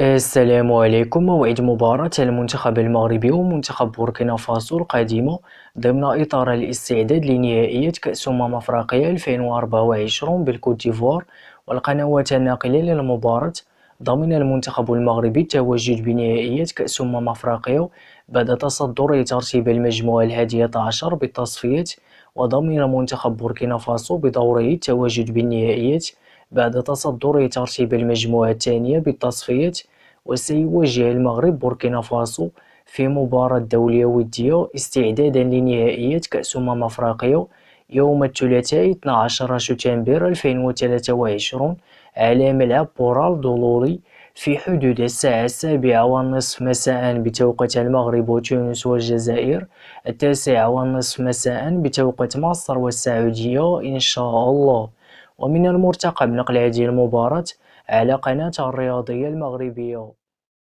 السلام عليكم. موعد مباراة المنتخب المغربي ومنتخب بوركينا فاسو القادمة ضمن إطار الاستعداد لنهائيات كأس أفريقيا 2024 بالكوت ديفوار، والقنوات الناقلة للمباراة ضمن المنتخب المغربي التواجد بنهائيات كأس أفريقيا بعد تصدر ترتيب المجموعة 11 بالتصفيات، وضمن منتخب بوركينا فاسو بدوره التواجد بالنهائيات بعد تصدر ترتيب المجموعة الثانية بالتصفيات. وسيواجه المغرب بوركينا فاسو في مباراة دولية ودية استعدادا لنهائيات كأس أفريقيا يوم الثلاثاء 12 شتنبر 2023 على ملعب بورال دولوري في حدود الساعة 7:30 مساء بتوقيت المغرب وتونس والجزائر، 9:30 مساء بتوقيت مصر والسعودية إن شاء الله. ومن المرتقب نقل هذه المباراة على قناة الرياضية المغربية.